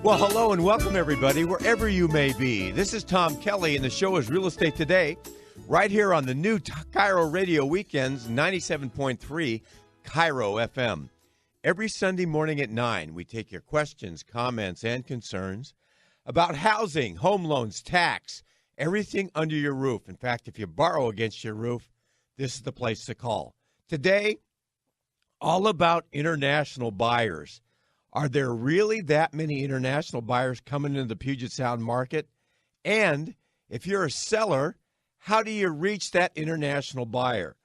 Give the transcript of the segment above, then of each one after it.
Well, hello and welcome, everybody, wherever you may be. This is Tom Kelly, and the show is Real Estate Today, right here on the new Kiro Radio Weekends, 97.3 Kiro FM. Every Sunday morning at 9, we take your questions, comments, and concerns about housing, home loans, tax, everything under your roof. In fact, if you borrow against your roof, this is the place to call. Today, all about international buyers. Are there really that many international buyers coming into the Puget Sound market? And if you're a seller, how do you reach that international buyer?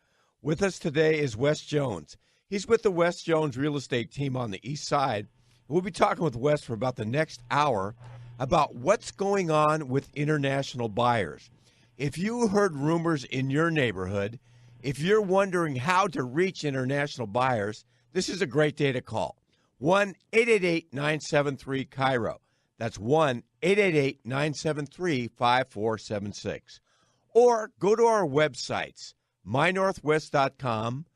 With us today is Wes Jones. He's with the Wes Jones real estate team on the east side. We'll be talking with Wes for about the next hour about what's going on with international buyers. If you heard rumors in your neighborhood, if you're wondering how to reach international buyers, this is a great day to call. 1-888-973-KIRO. That's 1-888-973-5476. Or go to our websites, mynorthwest.com,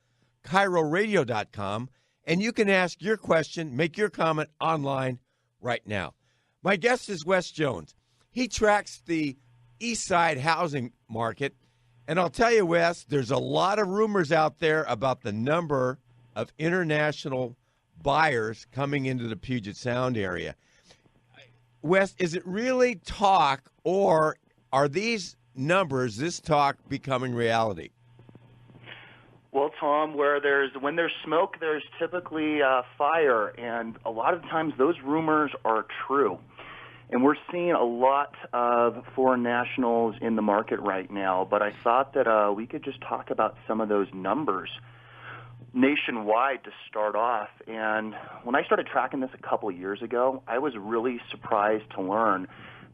KIROradio.com, and you can ask your question, make your comment online right now. My guest is Wes Jones. He tracks the east side housing market, and I'll tell you, Wes, there's a lot of rumors out there about the number of international buyers coming into the Puget Sound area. Wes, is it really talk, or are these numbers, this talk, becoming reality? Well, Tom, when there's smoke, there's typically fire, and a lot of times those rumors are true. And we're seeing a lot of foreign nationals in the market right now, but I thought that we could just talk about some of those numbers nationwide to start off. And when I started tracking this a couple of years ago, I was really surprised to learn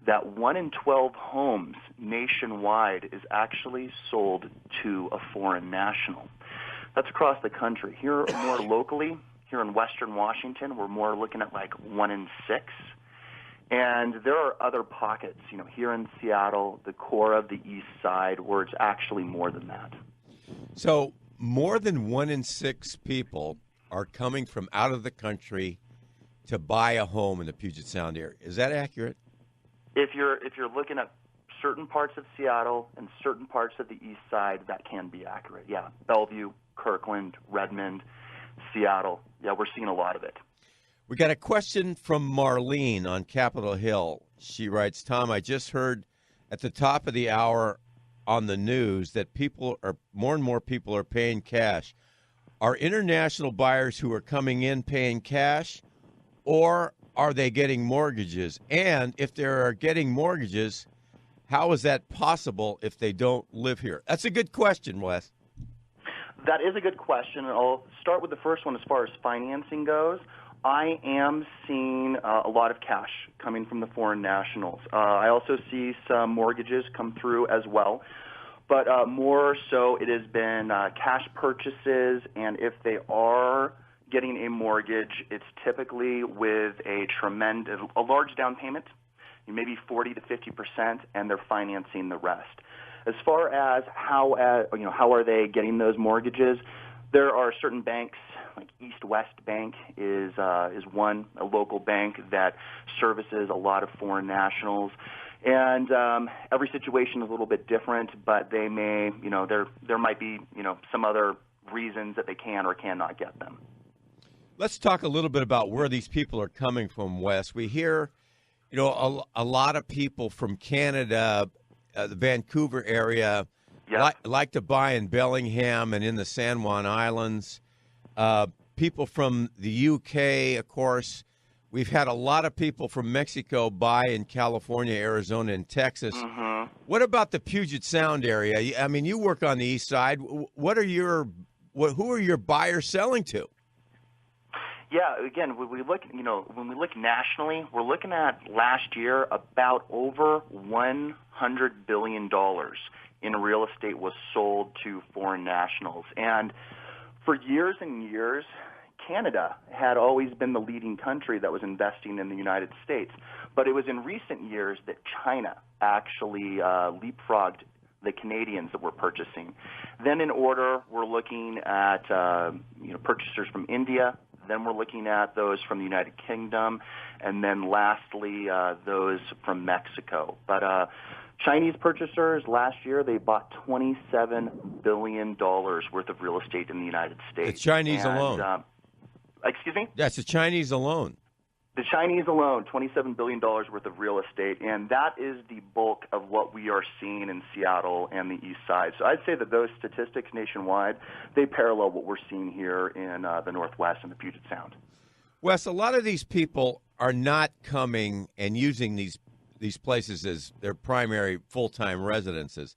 that 1 in 12 homes nationwide is actually sold to a foreign national. That's across the country. Here, more locally, here in Western Washington, we're more looking at like 1 in 6. And there are other pockets, here in Seattle, the core of the east side, where it's actually more than that. So more than 1 in 6 people are coming from out of the country to buy a home in the Puget Sound area. Is that accurate? If you're looking at certain parts of Seattle and certain parts of the east side, that can be accurate. Yeah, Bellevue, Kirkland, Redmond, Seattle. Yeah, we're seeing a lot of it. We got a question from Marlene on Capitol Hill. She writes, Tom, I just heard at the top of the hour on the news that more and more people are paying cash. Are international buyers who are coming in paying cash, or are they getting mortgages? And if they are getting mortgages, how is that possible if they don't live here? That's a good question, Wes. That is a good question. I'll start with the first one as far as financing goes. I am seeing a lot of cash coming from the foreign nationals. I also see some mortgages come through as well. But more so, it has been cash purchases, and if they are getting a mortgage, it's typically with a large down payment, maybe 40 to 50%, and they're financing the rest. As far as how are they getting those mortgages, there are certain banks, like East West Bank is one, a local bank that services a lot of foreign nationals. And every situation is a little bit different, but they may, there might be, some other reasons that they can or cannot get them. Let's talk a little bit about where these people are coming from, Wes. We hear, a lot of people from Canada, the Vancouver area, like to buy in Bellingham and in the San Juan Islands. People from the UK, of course. We've had a lot of people from Mexico buy in California, Arizona, and Texas. Mm-hmm. What about the Puget Sound area? I mean, you work on the east side. Who are your buyers selling to? Yeah, again, when we look nationally, we're looking at last year about over $100 billion in real estate was sold to foreign nationals. And for years and years, Canada had always been the leading country that was investing in the United States. But it was in recent years that China actually leapfrogged the Canadians that were purchasing. Then in order, we're looking at purchasers from India, Then we're looking at those from the United Kingdom, and then lastly, those from Mexico. But Chinese purchasers, last year, they bought $27 billion worth of real estate in the United States. The Chinese alone. Excuse me? That's the Chinese alone. The Chinese alone, $27 billion worth of real estate, and that is the bulk of what we are seeing in Seattle and the East Side. So I'd say that those statistics nationwide, they parallel what we're seeing here in the Northwest and the Puget Sound. Wes, a lot of these people are not coming and using these places as their primary full-time residences.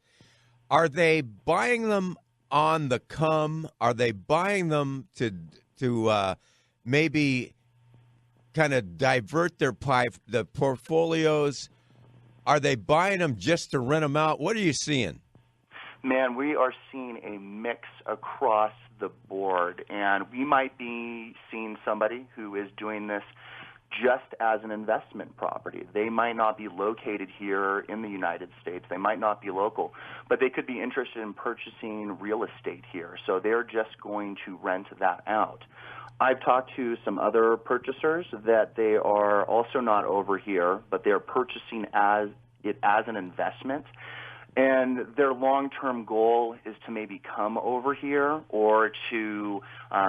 Are they buying them on the come? Are they buying them to maybe kind of divert the portfolios? Are they buying them just to rent them out? What are you seeing? Man, we are seeing a mix across the board, and we might be seeing somebody who is doing this just as an investment property. They might not be located here in the United States. They might not be local, but they could be interested in purchasing real estate here, so they're just going to rent that out. I've talked to some other purchasers that they are also not over here, but they're purchasing it as an investment. And their long-term goal is to maybe come over here or to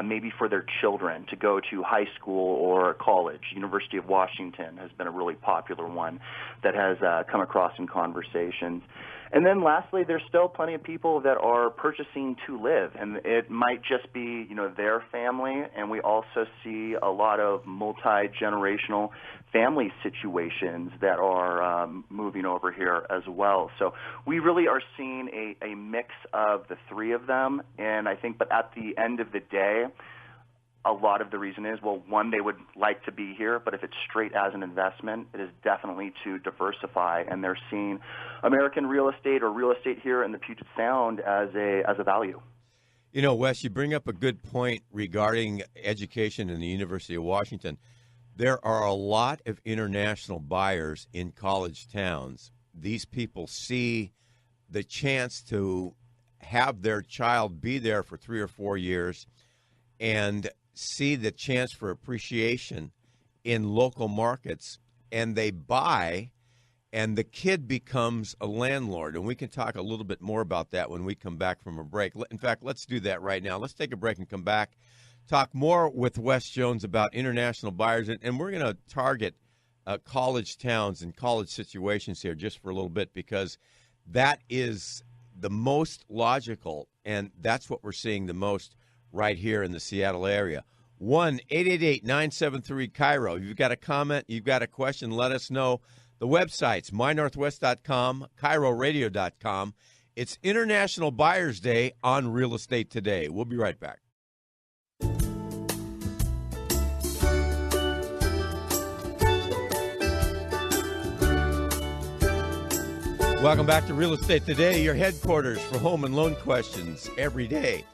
maybe for their children to go to high school or college. University of Washington has been a really popular one that has come across in conversations. And then lastly, there's still plenty of people that are purchasing to live, and it might just be, their family, and we also see a lot of multi-generational family situations that are moving over here as well. So we really are seeing a mix of the three of them, and I think, but at the end of the day, a lot of the reason is, well, one, they would like to be here, but if it's straight as an investment, it is definitely to diversify, and they're seeing American real estate or real estate here in the Puget Sound as a value. Wes, you bring up a good point regarding education in the University of Washington. There are a lot of international buyers in college towns. These people see the chance to have their child be there for 3 or 4 years and see the chance for appreciation in local markets, and they buy, and the kid becomes a landlord. And we can talk a little bit more about that when we come back from a break. In fact, let's do that right now. Let's take a break and come back, talk more with Wes Jones about international buyers, and we're going to target college towns and college situations here just for a little bit, because that is the most logical, and that's what we're seeing the most right here in the Seattle area. 1-888-973-KIRO. If you've got a comment, you've got a question, let us know. The website's mynorthwest.com, KIROradio.com. It's International Buyers Day on Real Estate Today. We'll be right back. Welcome back to Real Estate Today, your headquarters for home and loan questions every day.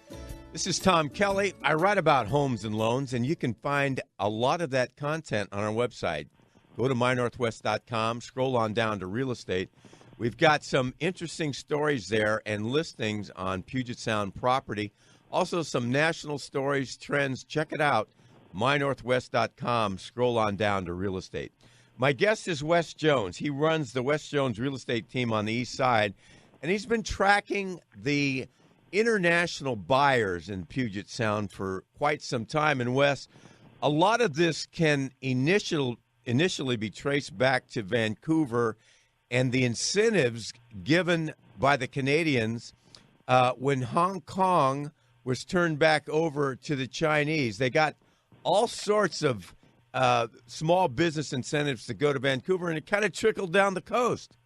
This is Tom Kelly. I write about homes and loans, and you can find a lot of that content on our website. Go to mynorthwest.com, scroll on down to real estate. We've got some interesting stories there and listings on Puget Sound property. Also some national stories, trends. Check it out, mynorthwest.com, scroll on down to real estate. My guest is Wes Jones. He runs the Wes Jones real estate team on the East Side, and he's been tracking the international buyers in Puget Sound for quite some time. And Wes, a lot of this can initially be traced back to Vancouver and the incentives given by the Canadians when Hong Kong was turned back over to the Chinese. They got all sorts of small business incentives to go to Vancouver, and it kind of trickled down the coast.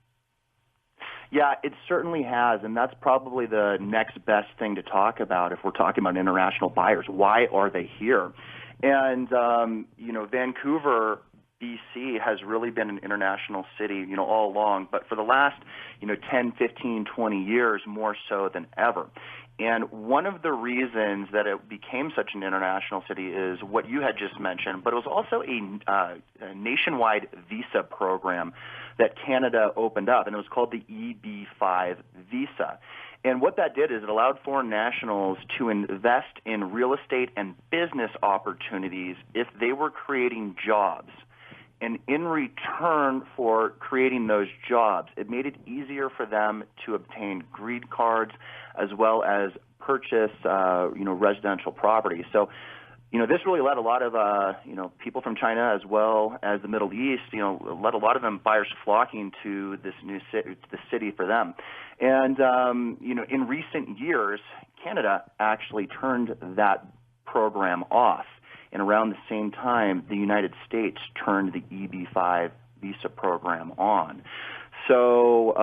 Yeah, it certainly has, and that's probably the next best thing to talk about if we're talking about international buyers. Why are they here? And, Vancouver, BC has really been an international city, all along, but for the last, 10, 15, 20 years, more so than ever. And one of the reasons that it became such an international city is what you had just mentioned, but it was also a nationwide visa program that Canada opened up, and it was called the EB-5 visa. And what that did is it allowed foreign nationals to invest in real estate and business opportunities if they were creating jobs. And in return for creating those jobs, it made it easier for them to obtain green cards as well as purchase, residential property. So, this really led a lot of, people from China as well as the Middle East, led a lot of them buyers flocking to this new city, the city for them. And, in recent years, Canada actually turned that program off. And around the same time, the United States turned the EB-5 visa program on. So,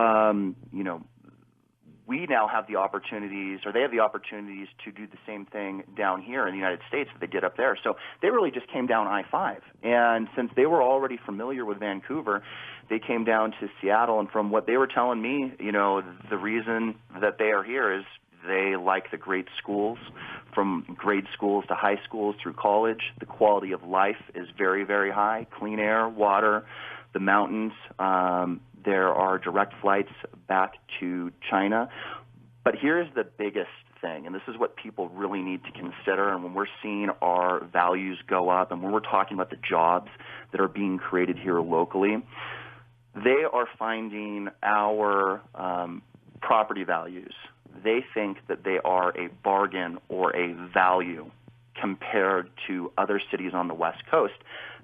we now have the opportunities, or they have the opportunities to do the same thing down here in the United States that they did up there. So they really just came down I-5. And since they were already familiar with Vancouver, they came down to Seattle. And from what they were telling me, the reason that they are here is they like the great schools, from grade schools to high schools through college. The quality of life is very, very high. Clean air, water, the mountains. There are direct flights back to China. But here's the biggest thing, and this is what people really need to consider. And when we're seeing our values go up and when we're talking about the jobs that are being created here locally, they are finding our property values. They think that they are a bargain or a value compared to other cities on the West Coast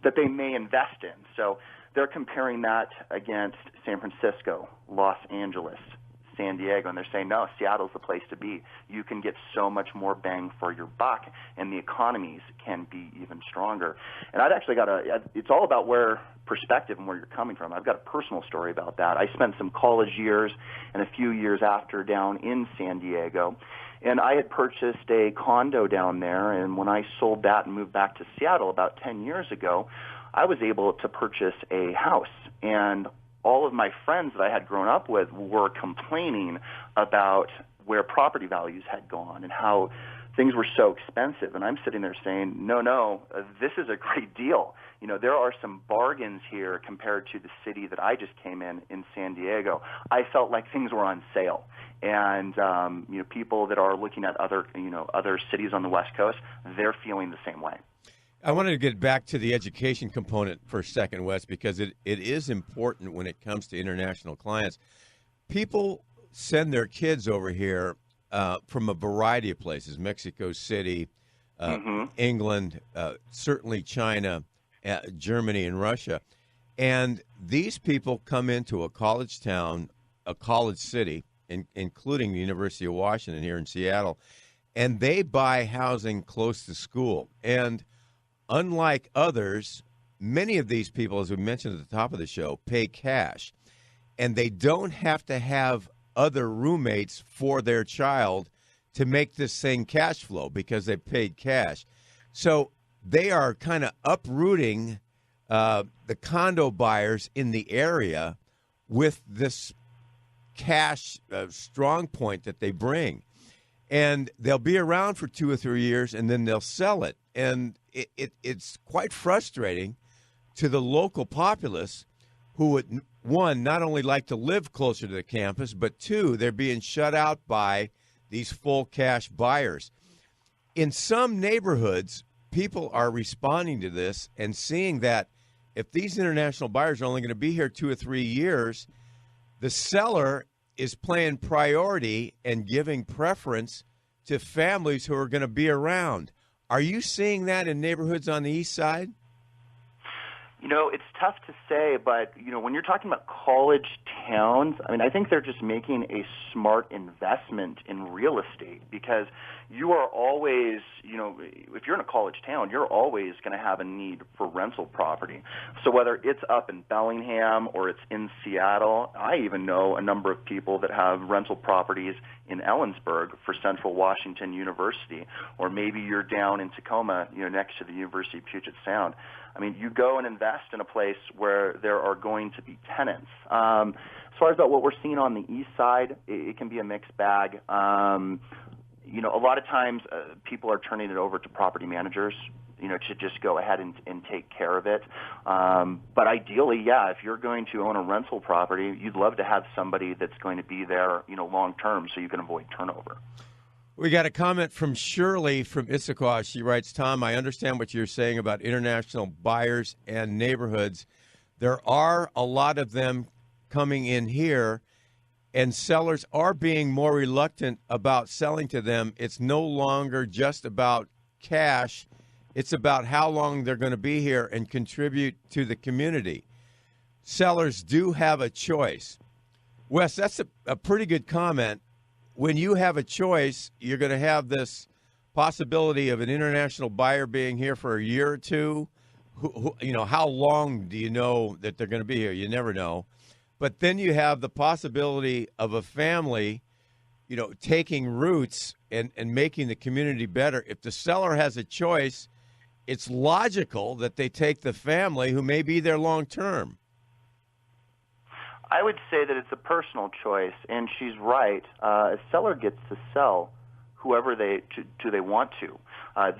that they may invest in. So they're comparing that against San Francisco, Los Angeles, San Diego, and they're saying, no, Seattle's the place to be. You can get so much more bang for your buck, and the economies can be even stronger. And I've actually it's all about where perspective and where you're coming from. I've got a personal story about that. I spent some college years and a few years after down in San Diego, and I had purchased a condo down there, and when I sold that and moved back to Seattle about 10 years ago, I was able to purchase a house, and all of my friends that I had grown up with were complaining about where property values had gone and how things were so expensive. And I'm sitting there saying, no, this is a great deal. There are some bargains here compared to the city that I just came in San Diego. I felt like things were on sale. And, people that are looking at other cities on the West Coast, they're feeling the same way. I wanted to get back to the education component for a second, Wes, because it is important when it comes to international clients. People send their kids over here from a variety of places, Mexico City, England, certainly China, Germany, and Russia. And these people come into a college town, a college city, including the University of Washington here in Seattle, and they buy housing close to school. And unlike others, many of these people, as we mentioned at the top of the show, pay cash. And they don't have to have other roommates for their child to make this thing cash flow because they paid cash. So they are kind of uprooting the condo buyers in the area with this cash strong point that they bring. And they'll be around for 2 or 3 years, and then they'll sell it. And it's quite frustrating to the local populace who would, one, not only like to live closer to the campus, but two, they're being shut out by these full cash buyers. In some neighborhoods, people are responding to this and seeing that if these international buyers are only going to be here 2 or 3 years, the seller is playing priority and giving preference to families who are going to be around. Are you seeing that in neighborhoods on the east side? It's tough to say, but, when you're talking about college towns, I think they're just making a smart investment in real estate because you are always, if you're in a college town, you're always going to have a need for rental property. So whether it's up in Bellingham or it's in Seattle, I even know a number of people that have rental properties in Ellensburg for Central Washington University, or maybe you're down in Tacoma, next to the University of Puget Sound. You go and invest in a place where there are going to be tenants. As far as about what we're seeing on the east side, it can be a mixed bag. A lot of times people are turning it over to property managers. to just go ahead and take care of it. But ideally, if you're going to own a rental property, you'd love to have somebody that's going to be there, long term, so you can avoid turnover. We got a comment from Shirley from Issaquah. She writes, Tom, I understand what you're saying about international buyers and neighborhoods. There are a lot of them coming in here, and sellers are being more reluctant about selling to them. It's no longer just about cash. It's about how long they're going to be here and contribute to the community. Sellers do have a choice. Wes, that's a pretty good comment. When you have a choice, you're going to have this possibility of an international buyer being here for a year or two. How long do you know that they're going to be here? You never know. But then you have the possibility of a family, taking roots and making the community better. If the seller has a choice, it's logical that they take the family who may be there long term. I would say that it's a personal choice, and she's right. A seller gets to sell whoever they want to.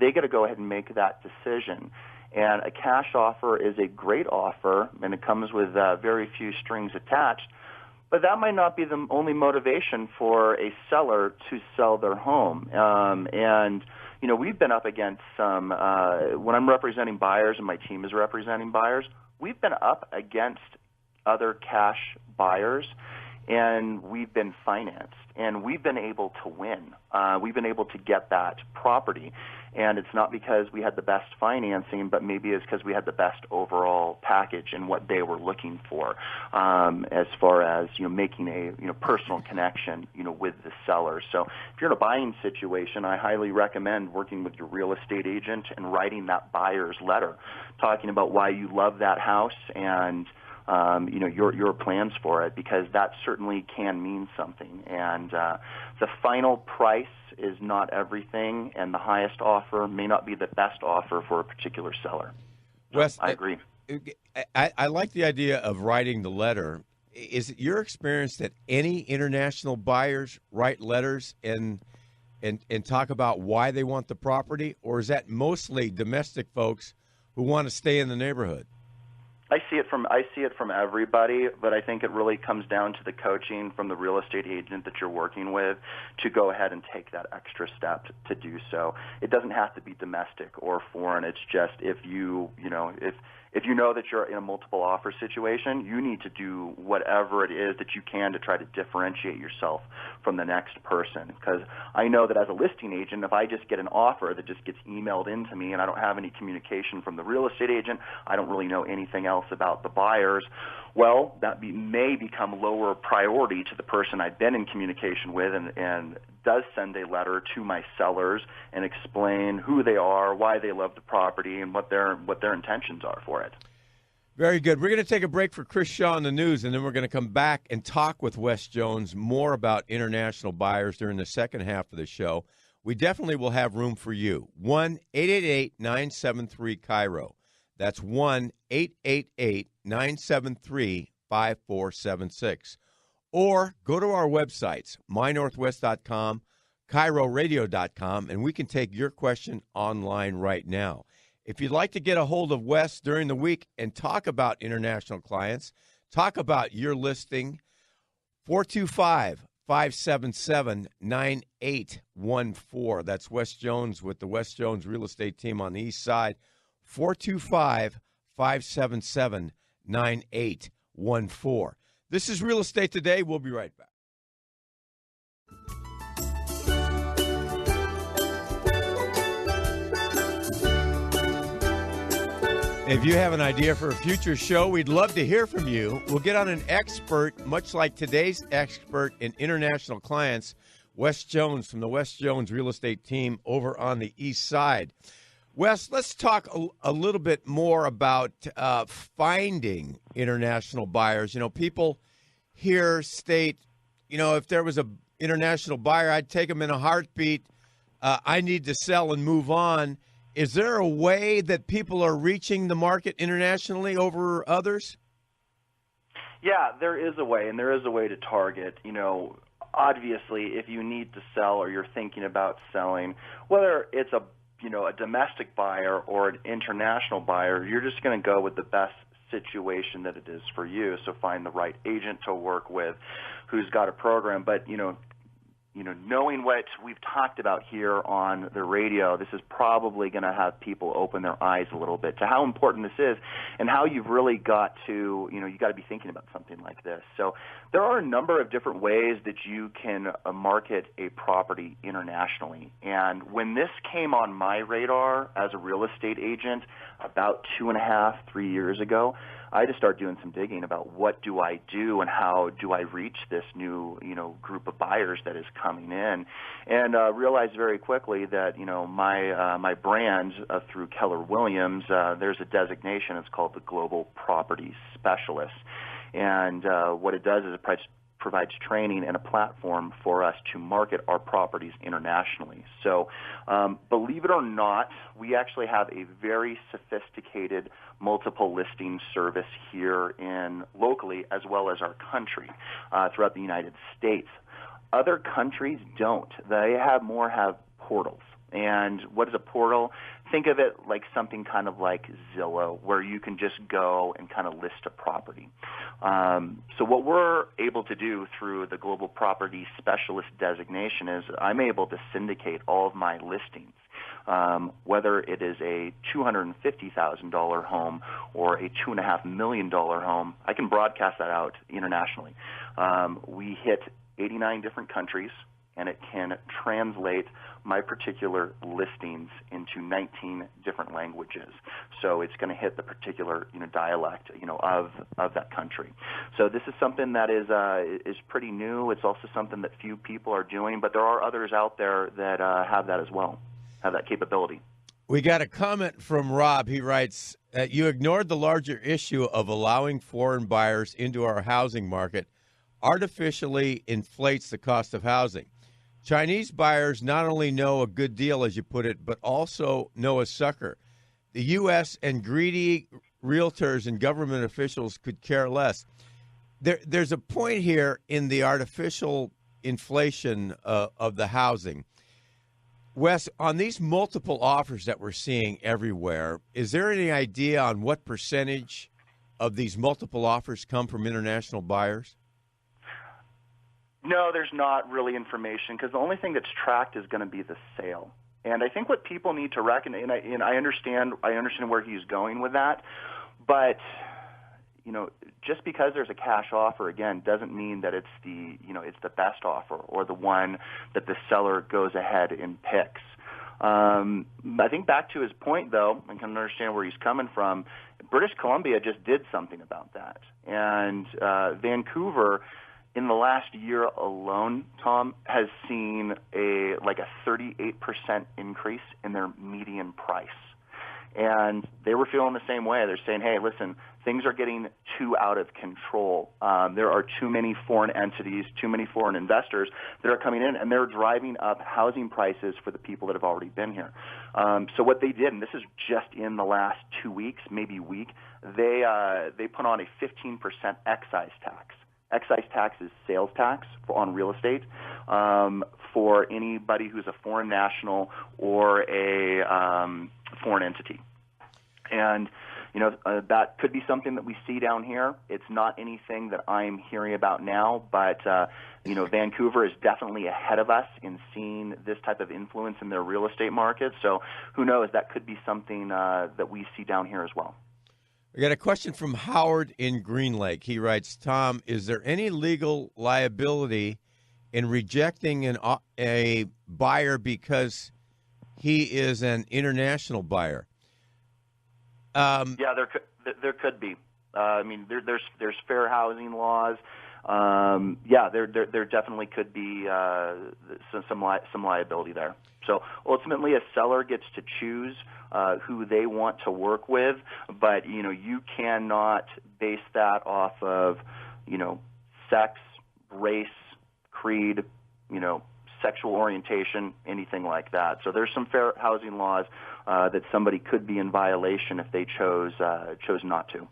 They got to go ahead and make that decision. And a cash offer is a great offer, and it comes with very few strings attached. But that might not be the only motivation for a seller to sell their home. We've been up against some, when I'm representing buyers and my team is representing buyers, we've been up against other cash buyers, and we've been financed, and we've been able to win. We've been able to get that property, and it's not because we had the best financing, but maybe it's because we had the best overall package and what they were looking for, as far as making a personal connection with the seller. So if you're in a buying situation, I highly recommend working with your real estate agent and writing that buyer's letter, talking about why you love that house and your plans for it, because that certainly can mean something. And the final price is not everything, and the highest offer may not be the best offer for a particular seller. Wes, I agree. I like the idea of writing the letter. Is it your experience that any international buyers write letters and talk about why they want the property, or is that mostly domestic folks who want to stay in the neighborhood? I see it from everybody, but I think it really comes down to the coaching from the real estate agent that you're working with to go ahead and take that extra step to do so. It doesn't have to be domestic or foreign. It's just if you know that you're in a multiple offer situation, you need to do whatever it is that you can to try to differentiate yourself from the next person. Because I know that as a listing agent, if I just get an offer that just gets emailed into me and I don't have any communication from the real estate agent, I don't really know anything else about the buyers, well, that may become lower priority to the person I've been in communication with and does send a letter to my sellers and explain who they are, why they love the property, and what their intentions are for it. Very good. We're going to take a break for Chris Shaw in the news, and then we're going to come back and talk with Wes Jones more about international buyers during the second half of the show. We definitely will have room for you. 1-888-973-KIRO. That's 1-888-973-5476. Or go to our websites, mynorthwest.com, KIROradio.com, and we can take your question online right now. If you'd like to get a hold of Wes during the week and talk about international clients, talk about your listing, 425-577-9814. That's Wes Jones with the Wes Jones Real Estate Team on the East Side, 425-577-9814. This is Real Estate Today. We'll be right back. If you have an idea for a future show, we'd love to hear from you. We'll get on an expert, much like today's expert in international clients, Wes Jones from the Wes Jones Real Estate Team over on the East Side. Wes, let's talk a little bit more about finding international buyers. People here state, if there was an international buyer, I'd take them in a heartbeat. I need to sell and move on. Is there a way that people are reaching the market internationally over others? Yeah, there is a way, and there is a way to target. Obviously, if you need to sell or you're thinking about selling, whether it's a a domestic buyer or an international buyer, you're just going to go with the best situation that it is for you. So find the right agent to work with who's got a program. But, knowing what we've talked about here on the radio, this is probably going to have people open their eyes a little bit to how important this is and how you've really got to, you got to be thinking about something like this. So there are a number of different ways that you can market a property internationally. And when this came on my radar as a real estate agent about 2.5, 3 years ago, I just started doing some digging about what do I do and how do I reach this new, group of buyers that is coming in, and realized very quickly that, my brand through Keller Williams, there's a designation. It's called the Global Property Specialist, and what it does is it provides training and a platform for us to market our properties internationally. So believe it or not, we actually have a very sophisticated multiple listing service here locally as well as our country throughout the United States. Other countries don't. They have portals. And what is a portal? Think of it like something kind of like Zillow, where you can just go and kind of list a property. So what we're able to do through the Global Property Specialist designation is I'm able to syndicate all of my listings, whether it is a $250,000 home or a $2.5 million home. I can broadcast that out internationally. We hit 89 different countries, and it can translate my particular listings into 19 different languages. So it's going to hit the particular dialect of that country. So this is something that is pretty new. It's also something that few people are doing, but there are others out there that have that as well, have that capability. We got a comment from Rob. He writes, you ignored the larger issue of allowing foreign buyers into our housing market artificially inflates the cost of housing. Chinese buyers not only know a good deal, as you put it, but also know a sucker. The U.S. and greedy realtors and government officials could care less. There's a point here in the artificial inflation of the housing. Wes, on these multiple offers that we're seeing everywhere, is there any idea on what percentage of these multiple offers come from international buyers? No, there's not really information because the only thing that's tracked is going to be the sale. And I think what people need to reckon, and I understand where he's going with that, but just because there's a cash offer again doesn't mean that it's the best offer or the one that the seller goes ahead and picks. I think back to his point, though, I can understand where he's coming from. British Columbia just did something about that, and Vancouver, in the last year alone, Tom, has seen a 38% increase in their median price. And they were feeling the same way. They're saying, hey, listen, things are getting too out of control. There are too many foreign entities, too many foreign investors that are coming in, and they're driving up housing prices for the people that have already been here. So what they did, and this is just in the last 2 weeks, maybe week, they put on a 15% excise tax. Excise tax is sales tax on real estate for anybody who's a foreign national or a foreign entity. And, that could be something that we see down here. It's not anything that I'm hearing about now, but, Vancouver is definitely ahead of us in seeing this type of influence in their real estate market. So who knows, that could be something that we see down here as well. We got a question from Howard in Green Lake. He writes, Tom, is there any legal liability in rejecting a buyer because he is an international buyer? Yeah, there could be. There's fair housing laws. There definitely could be some liability there. So ultimately, a seller gets to choose who they want to work with, but you cannot base that off of sex, race, creed, sexual orientation, anything like that. So there's some fair housing laws that somebody could be in violation if they chose not to.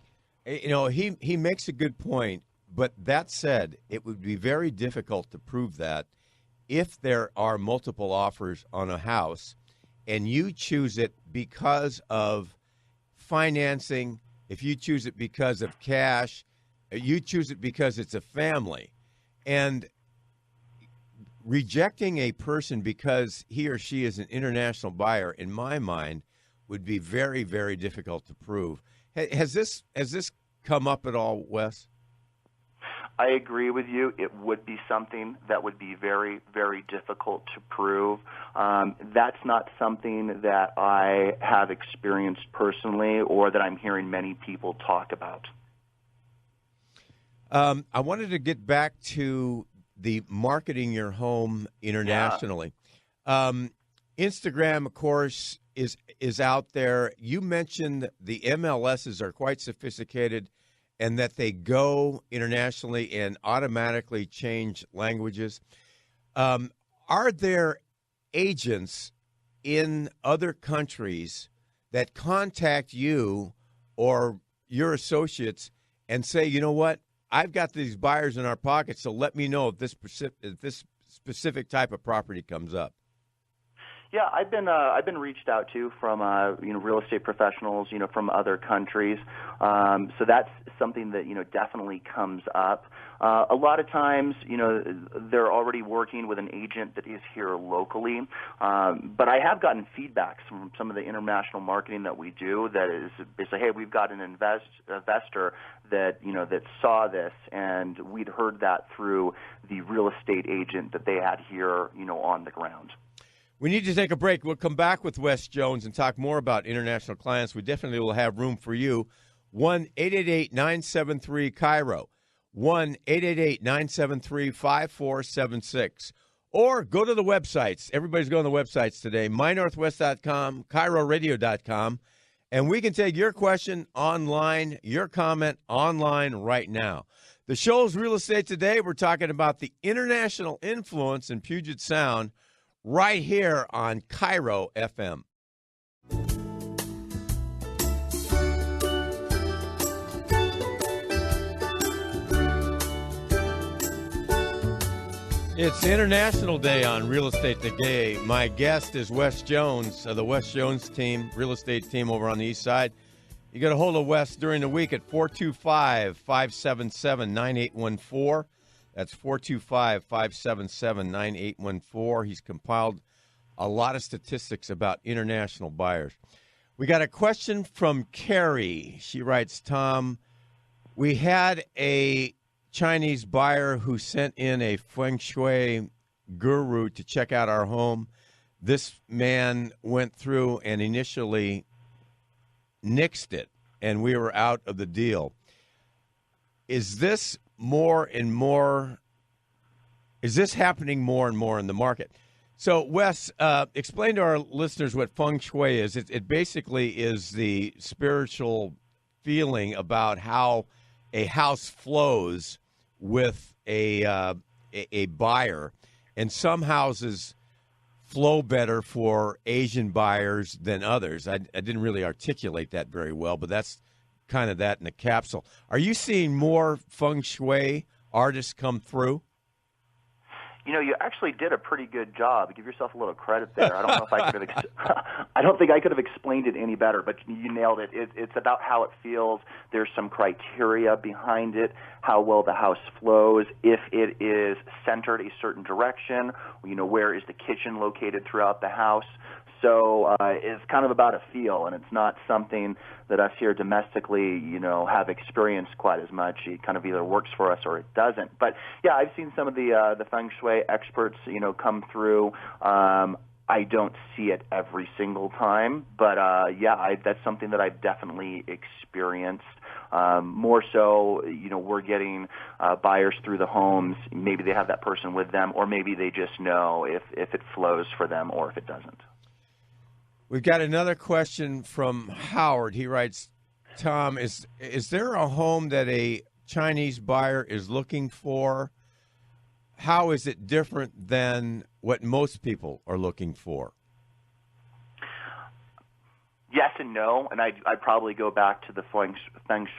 He makes a good point, but that said, it would be very difficult to prove that if there are multiple offers on a house and you choose it because of financing, if you choose it because of cash, you choose it because it's a family. And rejecting a person because he or she is an international buyer, in my mind, would be very, very difficult to prove. Has this come up at all, Wes? I agree with you. It would be something that would be very, very difficult to prove. That's not something that I have experienced personally or that I'm hearing many people talk about. I wanted to get back to the marketing your home internationally. Yeah. Instagram, of course, is out there. You mentioned the MLSs are quite sophisticated and that they go internationally and automatically change languages. Are there agents in other countries that contact you or your associates and say, you know what, I've got these buyers in our pocket, so let me know if this specific type of property comes up? Yeah, I've been reached out to from real estate professionals from other countries. So that's something that definitely comes up. A lot of times they're already working with an agent that is here locally. But I have gotten feedbacks from some of the international marketing that we do that is basically, hey, we've got an investor that that saw this, and we'd heard that through the real estate agent that they had here on the ground. We need to take a break. We'll come back with Wes Jones and talk more about international clients. We definitely will have room for you. 1-888-973-KIRO. 1-888-973-5476. Or go to the websites. Everybody's going to the websites today. MyNorthwest.com, KIRORadio.com. And we can take your question online, your comment online right now. The show's Real Estate Today. We're talking about the international influence in Puget Sound right here on Kiro FM. It's International Day on Real Estate Today. My guest is Wes Jones of the Wes Jones team, real estate team over on the east side. You get a hold of Wes during the week at 425-577-9814. That's 425-577-9814. He's compiled a lot of statistics about international buyers. We got a question from Carrie. She writes, Tom, we had a Chinese buyer who sent in a feng shui guru to check out our home. This man went through and initially nixed it, and we were out of the deal. Is this happening more and more in the market? So, Wes, explain to our listeners what feng shui is. It basically is the spiritual feeling about how a house flows with a buyer, and some houses flow better for Asian buyers than others. I didn't really articulate that very well, but that's kind of that in a capsule. Are you seeing more feng shui artists come through? You actually did a pretty good job. Give yourself a little credit there. I don't know if I could have. I don't think I could have explained it any better, but you nailed it. It's about how it feels. There's some criteria behind it, how well the house flows, if it is centered a certain direction. Where is the kitchen located throughout the house? So it's kind of about a feel, and it's not something that us here domestically, have experienced quite as much. It kind of either works for us or it doesn't. But yeah, I've seen some of the feng shui experts, come through. I don't see it every single time, but that's something that I've definitely experienced. More so, we're getting buyers through the homes. Maybe they have that person with them, or maybe they just know if it flows for them or if it doesn't. We've got another question from Howard. He writes, Tom, is there a home that a Chinese buyer is looking for? How is it different than what most people are looking for? Yes and no, and I'd probably go back to the feng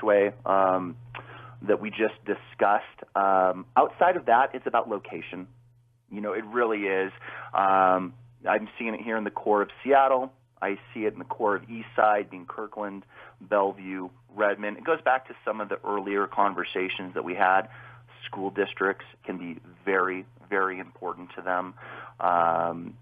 shui that we just discussed. Outside of that, it's about location. It really is. I'm seeing it here in the core of Seattle. I see it in the core of East Side, being Kirkland, Bellevue, Redmond. It goes back to some of the earlier conversations that we had. School districts can be very, very important to them. And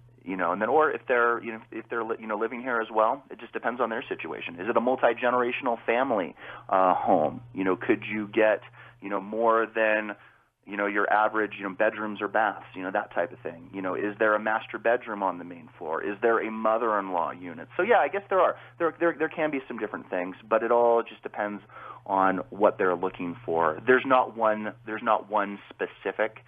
then, or if they're living here as well, it just depends on their situation. Is it a multi-generational family home? Could you get, more than, your average, bedrooms or baths, that type of thing. Is there a master bedroom on the main floor? Is there a mother-in-law unit? So yeah, I guess there can be some different things, but it all just depends on what they're looking for. There's not one specific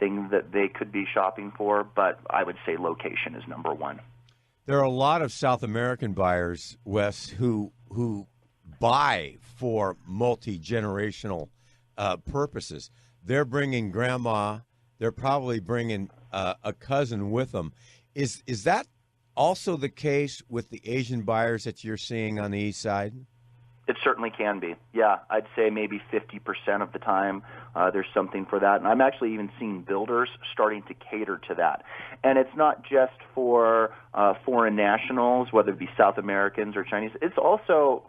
thing that they could be shopping for, but I would say location is number one. There are a lot of South American buyers, Wes, who buy for multi-generational purposes. They're bringing grandma. They're probably bringing a cousin with them. Is that also the case with the Asian buyers that you're seeing on the east side? It certainly can be. Yeah, I'd say maybe 50% of the time there's something for that. And I'm actually even seeing builders starting to cater to that. And it's not just for foreign nationals, whether it be South Americans or Chinese. It's also,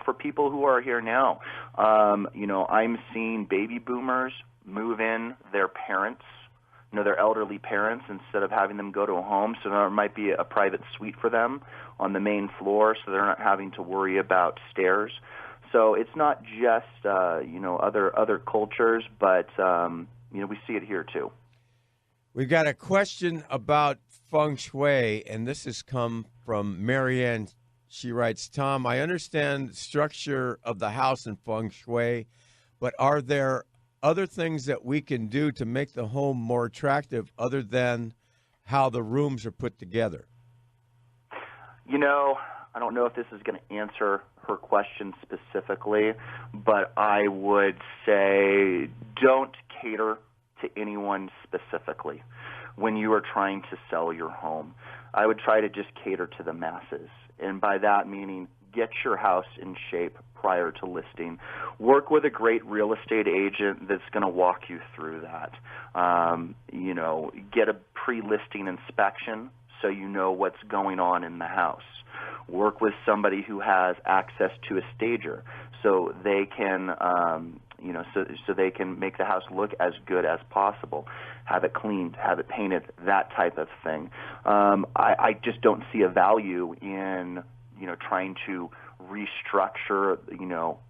for people who are here now. I'm seeing baby boomers move in their parents, their elderly parents, instead of having them go to a home. So there might be a private suite for them on the main floor, so they're not having to worry about stairs. So it's not just other cultures, but we see it here too. We've got a question about feng shui, and this has come from Marianne. She writes, Tom, I understand the structure of the house in feng shui, but are there other things that we can do to make the home more attractive other than how the rooms are put together? I don't know if this is going to answer her question specifically, but I would say don't cater to anyone specifically when you are trying to sell your home. I would try to just cater to the masses, and by that meaning get your house in shape prior to listing. Work with a great real estate agent that's going to walk you through that. Get a pre-listing inspection so you know what's going on in the house. Work with somebody who has access to a stager so they can so they can make the house look as good as possible. Have it cleaned, have it painted, that type of thing. I just don't see a value in trying to restructure,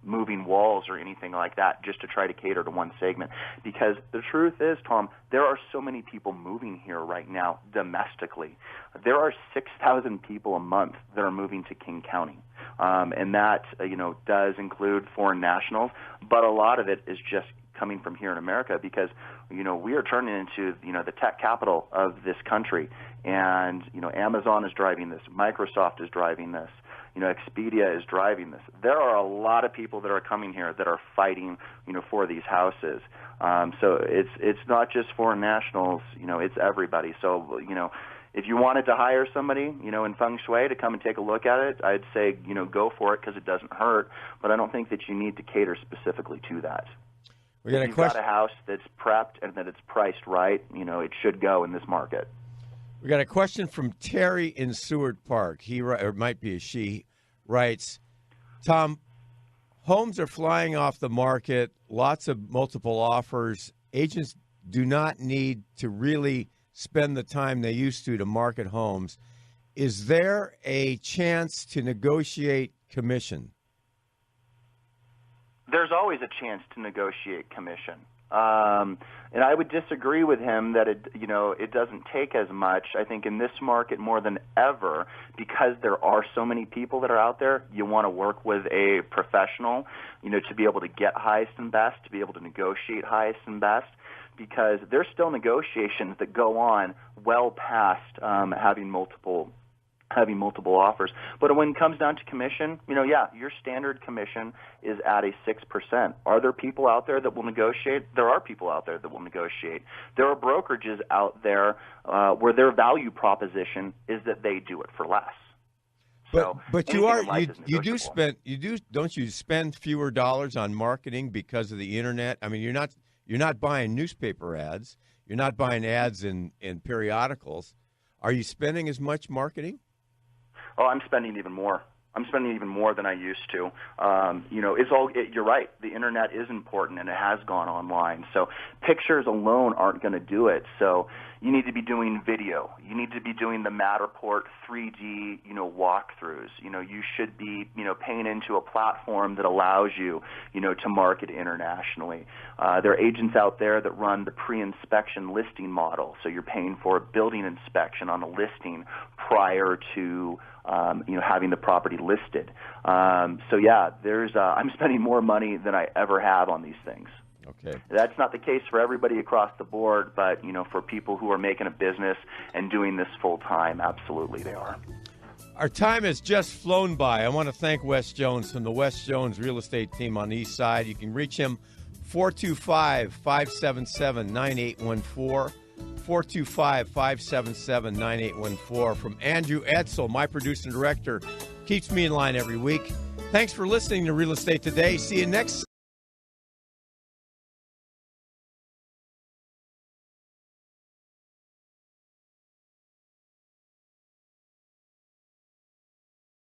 moving walls or anything like that just to try to cater to one segment. Because the truth is, Tom, there are so many people moving here right now domestically. There are 6,000 people a month that are moving to King County. And that, does include foreign nationals, but a lot of it is just coming from here in America because, we are turning into, the tech capital of this country. And, Amazon is driving this. Microsoft is driving this. Expedia is driving this. There are a lot of people that are coming here that are fighting, for these houses. So it's not just foreign nationals, it's everybody. So, if you wanted to hire somebody, in feng shui to come and take a look at it, I'd say, go for it because it doesn't hurt. But I don't think that you need to cater specifically to that. If you've got a house that's prepped and that it's priced right, it should go in this market. We got a question from Terry in Seward Park. Or it might be a she, writes, Tom, homes are flying off the market, lots of multiple offers. Agents do not need to really spend the time they used to market homes. Is there a chance to negotiate commission? There's always a chance to negotiate commission. And I would disagree with him that it doesn't take as much. I think in this market more than ever, because there are so many people that are out there, you want to work with a professional, to be able to get highest and best, to be able to negotiate highest and best, because there's still negotiations that go on well past having multiple offers. But when it comes down to commission, your standard commission is at a 6%. Are there people out there that will negotiate? There are people out there that will negotiate. There are brokerages out there where their value proposition is that they do it for less. But don't you spend fewer dollars on marketing because of the internet? I mean, you're not buying newspaper ads. You're not buying ads in periodicals. Are you spending as much marketing? Oh, I'm spending even more. I'm spending even more than I used to. You're right. The internet is important, and it has gone online. So pictures alone aren't going to do it. So you need to be doing video. You need to be doing the Matterport 3D, walkthroughs. You should be, paying into a platform that allows you, to market internationally. There are agents out there that run the pre-inspection listing model. So you're paying for a building inspection on a listing prior to having the property listed. I'm spending more money than I ever have on these things. Okay. That's not the case for everybody across the board, but, for people who are making a business and doing this full time, absolutely they are. Our time has just flown by. I want to thank Wes Jones from the Wes Jones Real Estate Team on the East Side. You can reach him 425-577-9814. 425-577-9814. From Andrew Edsel, my producer and director, keeps me in line every week. Thanks for listening to Real Estate Today. See you next